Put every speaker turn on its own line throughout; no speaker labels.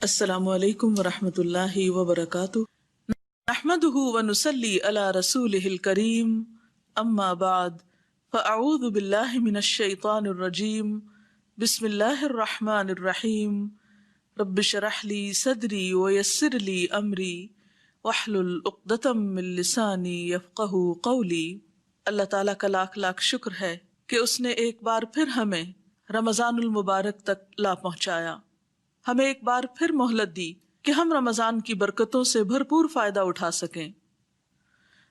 السلام علیکم ورحمۃ اللہ وبرکاتہ۔ نحمده ونصلی علی رسولہ الکریم، اما بعد فاعوذ باللہ من الشیطان الرجیم، بسم اللہ الرحمن الرحیم۔ رب اشرح لی صدری ویسر لی امری واحلل عقدۃ من لسانی یفقہوا قولی۔ اللہ تعالیٰ کا لاکھ لاکھ شکر ہے کہ اس نے ایک بار پھر ہمیں رمضان المبارک تک لا پہنچایا، ہمیں ایک بار پھر مہلت دی کہ ہم رمضان کی برکتوں سے بھرپور فائدہ اٹھا سکیں۔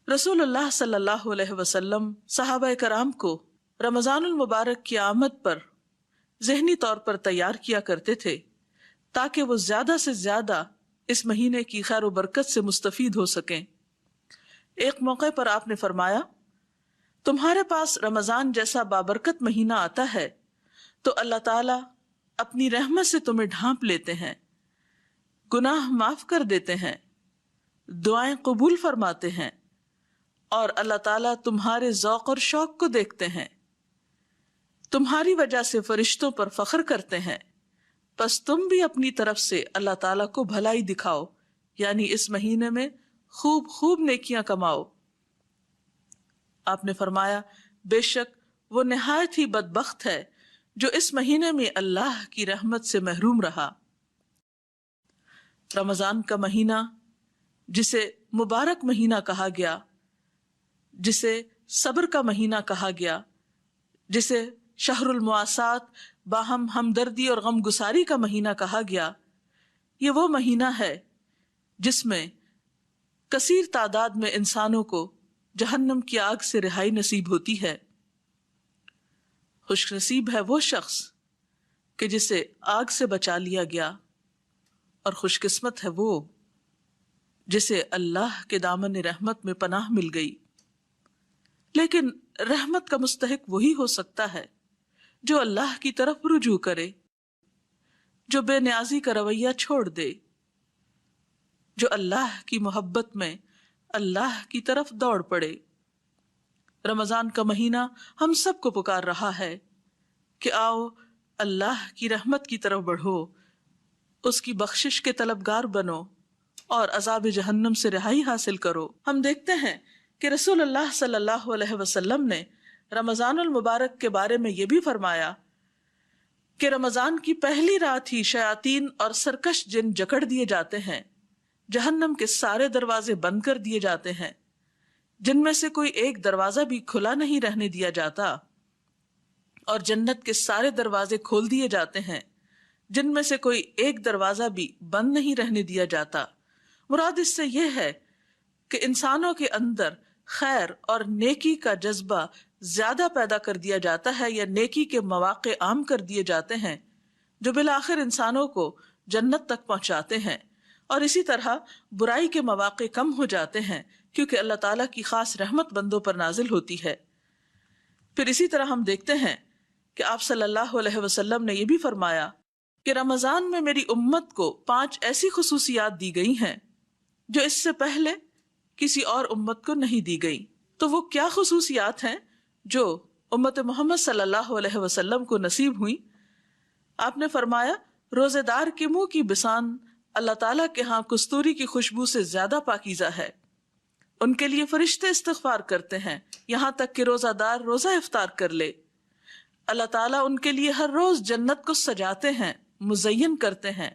رسول اللہ صلی اللہ علیہ وسلم صحابہ کرام کو رمضان المبارک کی آمد پر ذہنی طور پر تیار کیا کرتے تھے تاکہ وہ زیادہ سے زیادہ اس مہینے کی خیر و برکت سے مستفید ہو سکیں۔ ایک موقع پر آپ نے فرمایا، تمہارے پاس رمضان جیسا بابرکت مہینہ آتا ہے تو اللہ تعالیٰ اپنی رحمت سے تمہیں ڈھانپ لیتے ہیں، گناہ معاف کر دیتے ہیں، دعائیں قبول فرماتے ہیں، اور اللہ تعالیٰ تمہارے ذوق اور شوق کو دیکھتے ہیں، تمہاری وجہ سے فرشتوں پر فخر کرتے ہیں، پس تم بھی اپنی طرف سے اللہ تعالیٰ کو بھلائی دکھاؤ، یعنی اس مہینے میں خوب خوب نیکیاں کماؤ۔ آپ نے فرمایا، بے شک وہ نہایت ہی بدبخت ہے جو اس مہینے میں اللہ کی رحمت سے محروم رہا۔ رمضان کا مہینہ جسے مبارک مہینہ کہا گیا، جسے صبر کا مہینہ کہا گیا، جسے شہر المواسات باہم ہمدردی اور غم گساری کا مہینہ کہا گیا، یہ وہ مہینہ ہے جس میں کثیر تعداد میں انسانوں کو جہنم کی آگ سے رہائی نصیب ہوتی ہے۔ خوش نصیب ہے وہ شخص کہ جسے آگ سے بچا لیا گیا، اور خوش قسمت ہے وہ جسے اللہ کے دامن رحمت میں پناہ مل گئی۔ لیکن رحمت کا مستحق وہی ہو سکتا ہے جو اللہ کی طرف رجوع کرے، جو بے نیازی کا رویہ چھوڑ دے، جو اللہ کی محبت میں اللہ کی طرف دوڑ پڑے۔ رمضان کا مہینہ ہم سب کو پکار رہا ہے کہ آؤ اللہ کی رحمت کی طرف بڑھو، اس کی بخشش کے طلبگار بنو اور عذاب جہنم سے رہائی حاصل کرو۔ ہم دیکھتے ہیں کہ رسول اللہ صلی اللہ علیہ وسلم نے رمضان المبارک کے بارے میں یہ بھی فرمایا کہ رمضان کی پہلی رات ہی شیاطین اور سرکش جن جکڑ دیے جاتے ہیں، جہنم کے سارے دروازے بند کر دیے جاتے ہیں، جن میں سے کوئی ایک دروازہ بھی کھلا نہیں رہنے دیا جاتا، اور جنت کے سارے دروازے کھول دیے جاتے ہیں، جن میں سے کوئی ایک دروازہ بھی بند نہیں رہنے دیا جاتا۔ مراد اس سے یہ ہے کہ انسانوں کے اندر خیر اور نیکی کا جذبہ زیادہ پیدا کر دیا جاتا ہے، یا نیکی کے مواقع عام کر دیے جاتے ہیں جو بالآخر انسانوں کو جنت تک پہنچاتے ہیں، اور اسی طرح برائی کے مواقع کم ہو جاتے ہیں کیونکہ اللہ تعالیٰ کی خاص رحمت بندوں پر نازل ہوتی ہے۔ پھر اسی طرح ہم دیکھتے ہیں کہ آپ صلی اللہ علیہ وسلم نے یہ بھی فرمایا کہ رمضان میں میری امت کو 5 ایسی خصوصیات دی گئی ہیں جو اس سے پہلے کسی اور امت کو نہیں دی گئی۔ تو وہ کیا خصوصیات ہیں جو امت محمد صلی اللہ علیہ وسلم کو نصیب ہوئی؟ آپ نے فرمایا، روزے دار کے منہ کی بسان اللہ تعالیٰ کے ہاں کستوری کی خوشبو سے زیادہ پاکیزہ ہے، ان کے لیے فرشتے استغفار کرتے ہیں یہاں تک کہ روزہ دار روزہ افطار کر لے۔ اللہ تعالیٰ ان کے لیے ہر روز جنت کو سجاتے ہیں، مزین کرتے ہیں،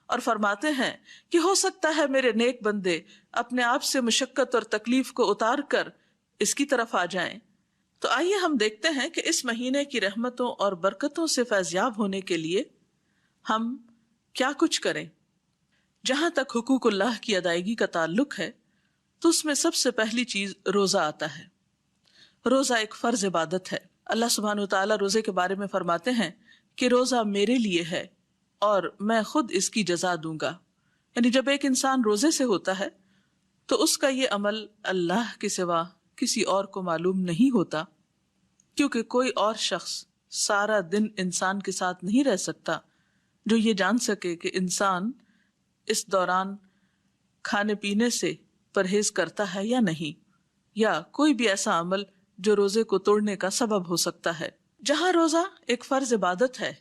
اور فرماتے ہیں کہ ہو سکتا ہے میرے نیک بندے اپنے آپ سے مشقت اور تکلیف کو اتار کر اس کی طرف آ جائیں۔ تو آئیے ہم دیکھتے ہیں کہ اس مہینے کی رحمتوں اور برکتوں سے فیضیاب ہونے کے لیے ہم کیا کچھ کریں۔ جہاں تک حقوق اللہ کی ادائیگی کا تعلق ہے تو اس میں سب سے پہلی چیز روزہ آتا ہے۔ روزہ ایک فرض عبادت ہے۔ اللہ سبحانہ وتعالیٰ روزے کے بارے میں فرماتے ہیں کہ روزہ میرے لیے ہے اور میں خود اس کی جزا دوں گا۔ یعنی جب ایک انسان روزے سے ہوتا ہے تو اس کا یہ عمل اللہ کے سوا کسی اور کو معلوم نہیں ہوتا، کیونکہ کوئی اور شخص سارا دن انسان کے ساتھ نہیں رہ سکتا جو یہ جان سکے کہ انسان اس دوران کھانے پینے سے پرہیز کرتا ہے یا نہیں، یا کوئی بھی ایسا عمل جو روزے کو توڑنے کا سبب ہو سکتا ہے۔ جہاں روزہ ایک فرض عبادت ہے،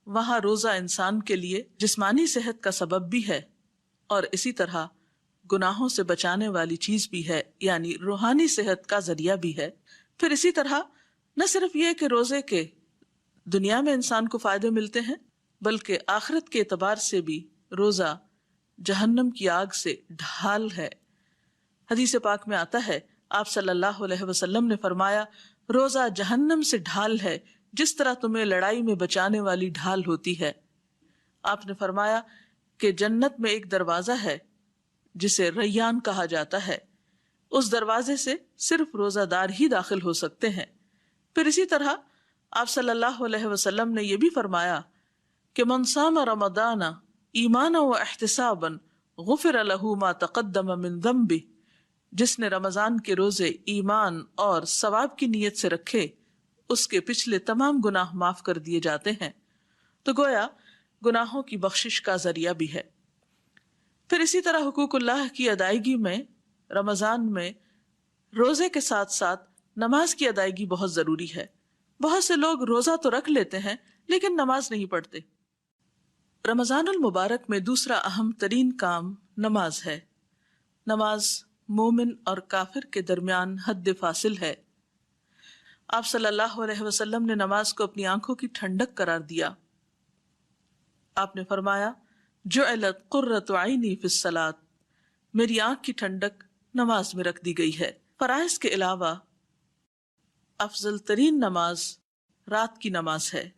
وہاں روزہ انسان کے لیے جسمانی صحت کا سبب بھی ہے اور اسی طرح گناہوں سے بچانے والی چیز بھی ہے، یعنی روحانی صحت کا ذریعہ بھی ہے۔ پھر اسی طرح نہ صرف یہ کہ روزے کے دنیا میں انسان کو فائدے ملتے ہیں، بلکہ آخرت کے اعتبار سے بھی روزہ جہنم کی آگ سے ڈھال ہے۔ حدیث پاک میں آتا ہے، آپ صلی اللہ علیہ وسلم نے فرمایا، روزہ جہنم سے ڈھال ہے جس طرح تمہیں لڑائی میں بچانے والی ڈھال ہوتی ہے۔ آپ نے فرمایا کہ جنت میں ایک دروازہ ہے جسے ریان کہا جاتا ہے، اس دروازے سے صرف روزہ دار ہی داخل ہو سکتے ہیں۔ پھر اسی طرح آپ صلی اللہ علیہ وسلم نے یہ بھی فرمایا کہ من صام رمضان ایمانا و احتسابا غفر له ما تقدم من ذنبه، جس نے رمضان کے روزے ایمان اور ثواب کی نیت سے رکھے اس کے پچھلے تمام گناہ معاف کر دیے جاتے ہیں۔ تو گویا گناہوں کی بخشش کا ذریعہ بھی ہے۔ پھر اسی طرح حقوق اللہ کی ادائیگی میں رمضان میں روزے کے ساتھ ساتھ نماز کی ادائیگی بہت ضروری ہے۔ بہت سے لوگ روزہ تو رکھ لیتے ہیں لیکن نماز نہیں پڑھتے۔ رمضان المبارک میں دوسرا اہم ترین کام نماز ہے۔ نماز مومن اور کافر کے درمیان حد فاصل ہے۔ آپ صلی اللہ علیہ وسلم نے نماز کو اپنی آنکھوں کی ٹھنڈک قرار دیا۔ آپ نے فرمایا، جعلت قرۃ عینی فی الصلاۃ، میری آنکھ کی ٹھنڈک نماز میں رکھ دی گئی ہے۔ فرائض کے علاوہ افضل ترین نماز رات کی نماز ہے۔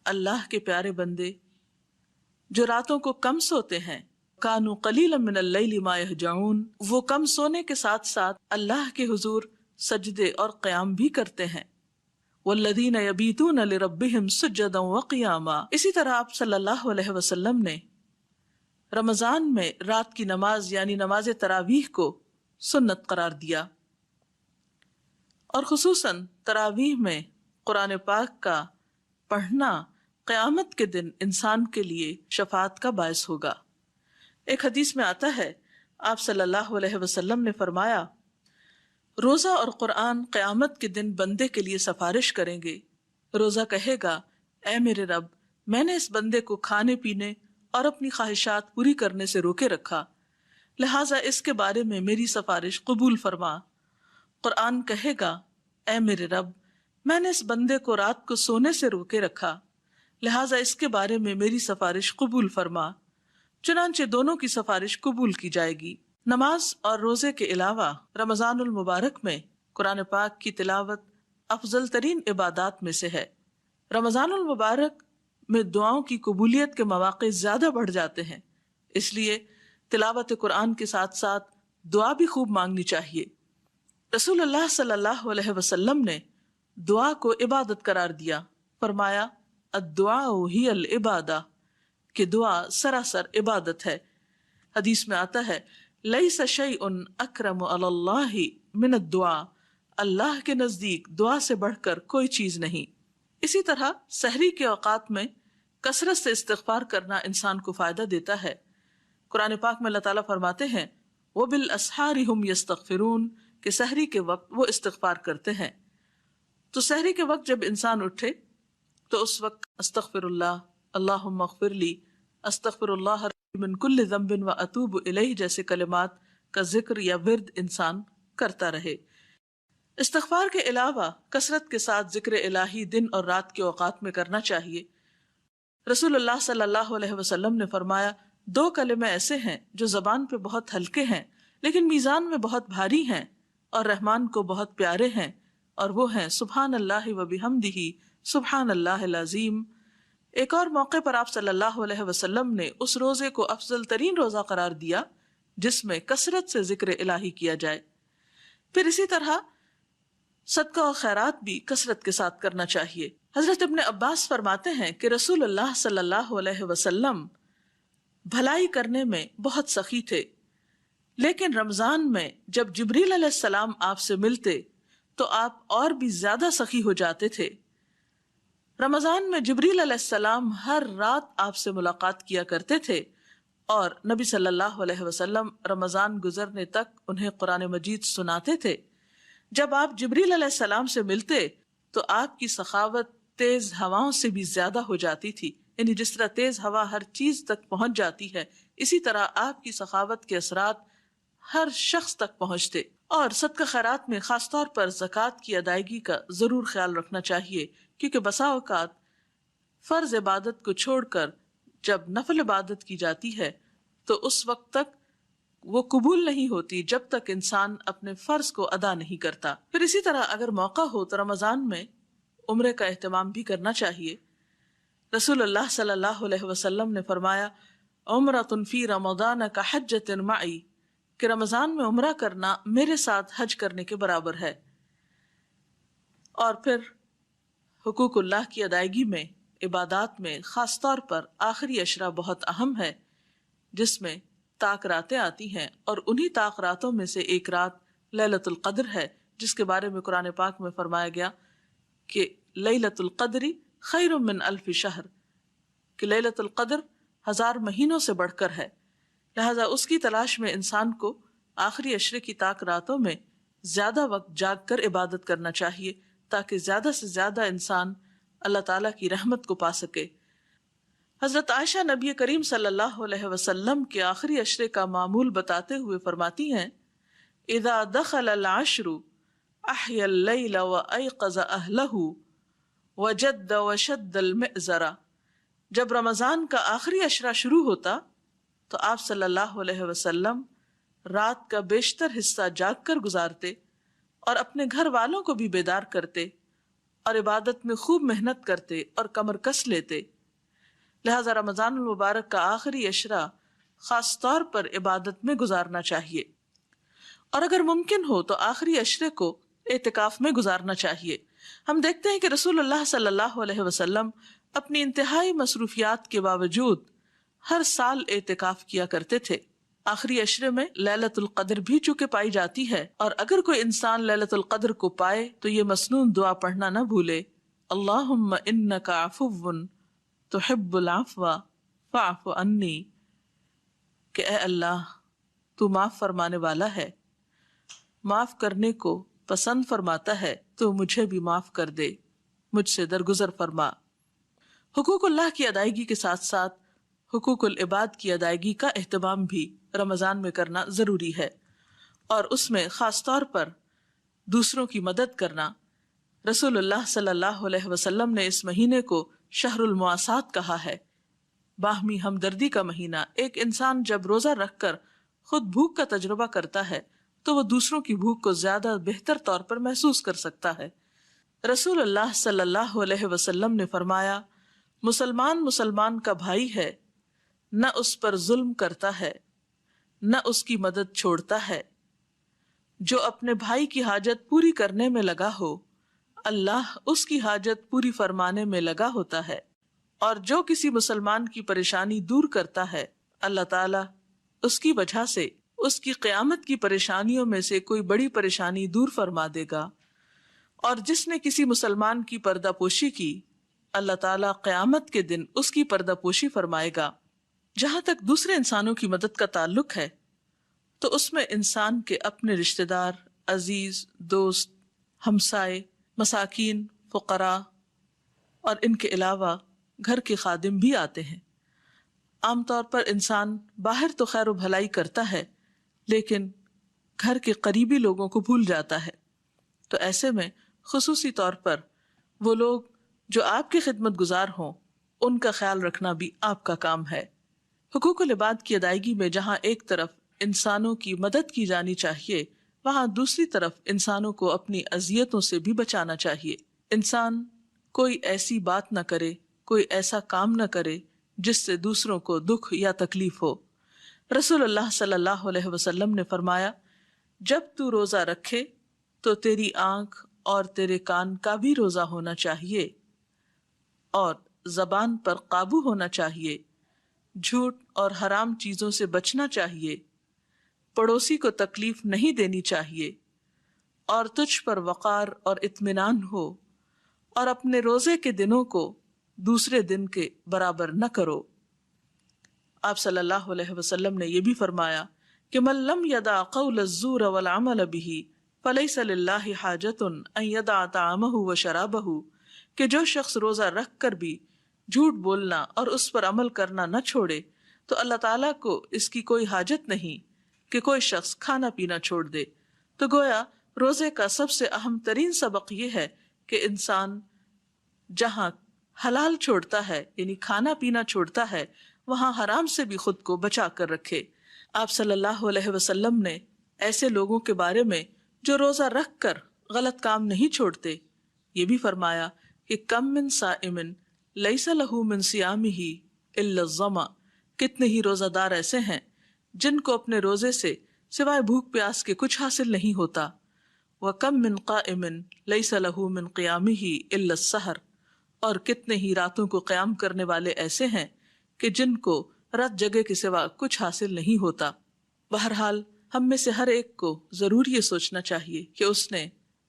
اللہ کے پیارے بندے جو راتوں کو کم سوتے ہیں، کانوا قلیلا من اللیل ما یہجعون، وہ کم سونے کے ساتھ ساتھ اللہ کے حضور سجدے اور قیام بھی کرتے ہیں۔ والذین یبیتون لربہم سجدا وقیاما، اسی طرح آپ صلی اللہ علیہ وسلم نے رمضان میں رات کی نماز یعنی نماز تراویح کو سنت قرار دیا، اور خصوصاً تراویح میں قرآن پاک کا پڑھنا قیامت کے دن انسان کے لیے شفاعت کا باعث ہوگا۔ ایک حدیث میں آتا ہے، آپ صلی اللہ علیہ وسلم نے فرمایا، روزہ اور قرآن قیامت کے دن بندے کے لیے سفارش کریں گے۔ روزہ کہے گا، اے میرے رب، میں نے اس بندے کو کھانے پینے اور اپنی خواہشات پوری کرنے سے روکے رکھا، لہٰذا اس کے بارے میں میری سفارش قبول فرما۔ قرآن کہے گا، اے میرے رب، میں نے اس بندے کو رات کو سونے سے روکے رکھا، لہٰذا اس کے بارے میں میری سفارش قبول فرما۔ چنانچہ دونوں کی سفارش قبول کی جائے گی۔ نماز اور روزے کے علاوہ رمضان المبارک میں قرآن پاک کی تلاوت افضل ترین عبادات میں سے ہے۔ رمضان المبارک میں دعاؤں کی قبولیت کے مواقع زیادہ بڑھ جاتے ہیں، اس لیے تلاوت قرآن کے ساتھ ساتھ دعا بھی خوب مانگنی چاہیے۔ رسول اللہ صلی اللہ علیہ وسلم نے دعا کو عبادت قرار دیا، فرمایا، الدعاء ہی العبادہ، کہ دعا سراسر عبادت ہے۔ حدیث میں آتا ہے، لیس شیء اکرم علی اللہ من الدعاء، اللہ کے نزدیک دعا سے بڑھ کر کوئی چیز نہیں۔ اسی طرح سحری کے اوقات میں کثرت سے استغفار کرنا انسان کو فائدہ دیتا ہے۔ قرآن پاک میں اللہ تعالیٰ فرماتے ہیں، وبالاسحار ہم یستغفرون، کہ سحری کے وقت وہ استغفار کرتے ہیں۔ تو سحری کے وقت جب انسان اٹھے تو اس وقت استغفر اللہ، اللہم اغفر لی، استغفر اللہ من کل ذنب و اتوب الیہ جیسے کلمات کا ذکر یا ورد انسان کرتا رہے۔ استغفار کے علاوہ کثرت کے ساتھ ذکر الہی دن اور رات کے اوقات میں کرنا چاہیے۔ رسول اللہ صلی اللہ علیہ وسلم نے فرمایا، دو کلمے ایسے ہیں جو زبان پہ بہت ہلکے ہیں لیکن میزان میں بہت بھاری ہیں اور رحمان کو بہت پیارے ہیں، اور وہ ہیں سبحان اللہ و بحمدہ سبحان اللہ العظیم۔ ایک اور موقع پر آپ صلی اللہ علیہ وسلم نے اس روزے کو افضل ترین روزہ قرار دیا جس میں کثرت سے ذکر الہی کیا جائے۔ پھر اسی طرح صدقہ و خیرات بھی کثرت کے ساتھ کرنا چاہیے۔ حضرت ابن عباس فرماتے ہیں کہ رسول اللہ صلی اللہ علیہ وسلم بھلائی کرنے میں بہت سخی تھے، لیکن رمضان میں جب جبریل علیہ السلام آپ سے ملتے تو آپ اور بھی زیادہ سخی ہو جاتے تھے۔ رمضان میں جبریل علیہ السلام ہر رات آپ سے ملاقات کیا کرتے تھے، اور نبی صلی اللہ علیہ وسلم رمضان گزرنے تک انہیں قرآن مجید سناتے تھے۔ جب آپ جبریل علیہ السلام سے ملتے تو آپ کی سخاوت تیز ہواؤں سے بھی زیادہ ہو جاتی تھی، یعنی جس طرح تیز ہوا ہر چیز تک پہنچ جاتی ہے، اسی طرح آپ کی سخاوت کے اثرات ہر شخص تک پہنچتے۔ اور صدقہ خیرات میں خاص طور پر زکوٰۃ کی ادائیگی کا ضرور خیال رکھنا چاہیے، کیونکہ بسا اوقات فرض عبادت کو چھوڑ کر جب نفل عبادت کی جاتی ہے تو اس وقت تک وہ قبول نہیں ہوتی جب تک انسان اپنے فرض کو ادا نہیں کرتا۔ پھر اسی طرح اگر موقع ہو تو رمضان میں عمرے کا اہتمام بھی کرنا چاہیے۔ رسول اللہ صلی اللہ علیہ وسلم نے فرمایا، عمرۃ فی رمضان کحجۃ معی، کہ رمضان میں عمرہ کرنا میرے ساتھ حج کرنے کے برابر ہے۔ اور پھر حقوق اللہ کی ادائیگی میں، عبادات میں خاص طور پر آخری عشرہ بہت اہم ہے، جس میں طاق راتیں آتی ہیں، اور انہی طاق راتوں میں سے ایک رات لیلۃ القدر ہے، جس کے بارے میں قرآن پاک میں فرمایا گیا کہ لیلۃ القدر خیر من الف شہر، کہ لیلۃ القدر 1000 مہینوں سے بڑھ کر ہے۔ لہذا اس کی تلاش میں انسان کو آخری عشرے کی طاق راتوں میں زیادہ وقت جاگ کر عبادت کرنا چاہیے، تاکہ زیادہ سے زیادہ انسان اللہ تعالیٰ کی رحمت کو پا سکے۔ حضرت عائشہ نبی کریم صلی اللہ علیہ وسلم کے آخری عشرے کا معمول بتاتے ہوئے فرماتی ہیں، اذا دخل العشر احیا اللیل وایقظ اہلہ وجد وشد المئزر، جب رمضان کا آخری عشرہ شروع ہوتا تو آپ صلی اللہ علیہ وسلم رات کا بیشتر حصہ جاگ کر گزارتے اور اپنے گھر والوں کو بھی بیدار کرتے اور عبادت میں خوب محنت کرتے اور کمر کس لیتے۔ لہذا رمضان المبارک کا آخری عشرہ خاص طور پر عبادت میں گزارنا چاہیے، اور اگر ممکن ہو تو آخری عشرے کو اعتکاف میں گزارنا چاہیے۔ ہم دیکھتے ہیں کہ رسول اللہ صلی اللہ علیہ وسلم اپنی انتہائی مصروفیات کے باوجود ہر سال اعتکاف کیا کرتے تھے۔ آخری عشرے میں لیلۃ القدر بھی چونکہ پائی جاتی ہے، اور اگر کوئی انسان لیلۃ القدر کو پائے تو یہ مسنون دعا پڑھنا نہ بھولے، اللہم انک عفو تحب العفو فاعف عنی، کہ اے اللہ تو معاف فرمانے والا ہے، معاف کرنے کو پسند فرماتا ہے، تو مجھے بھی معاف کر دے، مجھ سے درگزر فرما۔ حقوق اللہ کی ادائیگی کے ساتھ ساتھ حقوق العباد کی ادائیگی کا اہتمام بھی رمضان میں کرنا ضروری ہے، اور اس میں خاص طور پر دوسروں کی مدد کرنا۔ رسول اللہ صلی اللہ علیہ وسلم نے اس مہینے کو شہر المواسات کہا ہے، باہمی ہمدردی کا مہینہ۔ ایک انسان جب روزہ رکھ کر خود بھوک کا تجربہ کرتا ہے تو وہ دوسروں کی بھوک کو زیادہ بہتر طور پر محسوس کر سکتا ہے۔ رسول اللہ صلی اللہ علیہ وسلم نے فرمایا، مسلمان مسلمان کا بھائی ہے، نہ اس پر ظلم کرتا ہے، نہ اس کی مدد چھوڑتا ہے۔ جو اپنے بھائی کی حاجت پوری کرنے میں لگا ہو، اللہ اس کی حاجت پوری فرمانے میں لگا ہوتا ہے، اور جو کسی مسلمان کی پریشانی دور کرتا ہے، اللہ تعالیٰ اس کی وجہ سے اس کی قیامت کی پریشانیوں میں سے کوئی بڑی پریشانی دور فرما دے گا۔ اور جس نے کسی مسلمان کی پردہ پوشی کی، اللہ تعالیٰ قیامت کے دن اس کی پردہ پوشی فرمائے گا۔ جہاں تک دوسرے انسانوں کی مدد کا تعلق ہے تو اس میں انسان کے اپنے رشتہ دار، عزیز، دوست، ہمسائے، مساکین، فقراء، اور ان کے علاوہ گھر کے خادم بھی آتے ہیں۔ عام طور پر انسان باہر تو خیر و بھلائی کرتا ہے، لیکن گھر کے قریبی لوگوں کو بھول جاتا ہے، تو ایسے میں خصوصی طور پر وہ لوگ جو آپ کے خدمت گزار ہوں، ان کا خیال رکھنا بھی آپ کا کام ہے۔ حقوق العباد کی ادائیگی میں جہاں ایک طرف انسانوں کی مدد کی جانی چاہیے، وہاں دوسری طرف انسانوں کو اپنی اذیتوں سے بھی بچانا چاہیے۔ انسان کوئی ایسی بات نہ کرے، کوئی ایسا کام نہ کرے جس سے دوسروں کو دکھ یا تکلیف ہو۔ رسول اللہ صلی اللہ علیہ وسلم نے فرمایا، جب تو روزہ رکھے تو تیری آنکھ اور تیرے کان کا بھی روزہ ہونا چاہیے، اور زبان پر قابو ہونا چاہیے، جھوٹ اور حرام چیزوں سے بچنا چاہیے، پڑوسی کو تکلیف نہیں دینی چاہیے، اور تجھ پر وقار اور اطمینان ہو، اور اپنے روزے کے دنوں کو دوسرے دن کے برابر نہ کرو۔ آپ صلی اللہ علیہ وسلم نے یہ بھی فرمایا کہ من لم یدع قول الزور والعمل به فلیس للہ حاجۃ ان یدع طعامہ وشرابہ، کہ جو شخص روزہ رکھ کر بھی جھوٹ بولنا اور اس پر عمل کرنا نہ چھوڑے تو اللہ تعالیٰ کو اس کی کوئی حاجت نہیں کہ کوئی شخص کھانا پینا چھوڑ دے۔ تو گویا روزے کا سب سے اہم ترین سبق یہ ہے کہ انسان جہاں حلال چھوڑتا ہے یعنی کھانا پینا چھوڑتا ہے وہاں حرام سے بھی خود کو بچا کر رکھے۔ آپ صلی اللہ علیہ وسلم نے ایسے لوگوں کے بارے میں جو روزہ رکھ کر غلط کام نہیں چھوڑتے یہ بھی فرمایا کہ کم من صائم لیس لہ من صیامہ الا الظمأ، کتنے ہی روزہ دار ایسے ہیں جن کو اپنے روزے سے سوائے بھوک پیاس کے کچھ حاصل نہیں ہوتا۔ وَكَم مِّن قَائِمٍ لَيْسَ لَهُ مِن قِيَامِهِ إِلَّا السَّحَرُ، اور کتنے ہی راتوں کو قیام کرنے والے ایسے ہیں کہ جن کو رات جگے کے سوا کچھ حاصل نہیں ہوتا۔ بہرحال ہم میں سے ہر ایک کو ضرور یہ سوچنا چاہیے کہ اس نے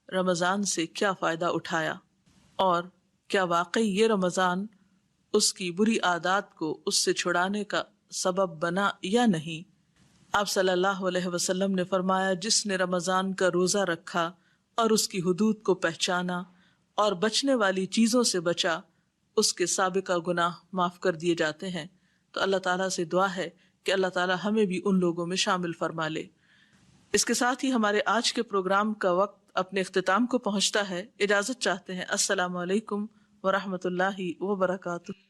رمضان سے کیا فائدہ اٹھایا اور کیا واقعی یہ رمضان اس کی بری عادات کو اس سے چھڑانے کا سبب بنا یا نہیں۔ آپ صلی اللہ علیہ وسلم نے فرمایا جس نے رمضان کا روزہ رکھا اور اس کی حدود کو پہچانا اور بچنے والی چیزوں سے بچا اس کے سابقہ گناہ معاف کر دیے جاتے ہیں۔ تو اللہ تعالیٰ سے دعا ہے کہ اللہ تعالیٰ ہمیں بھی ان لوگوں میں شامل فرما لے۔ اس کے ساتھ ہی ہمارے آج کے پروگرام کا وقت اپنے اختتام کو پہنچتا ہے۔ اجازت چاہتے ہیں۔ السلام علیکم ورحمۃ اللہ وبرکاتہ۔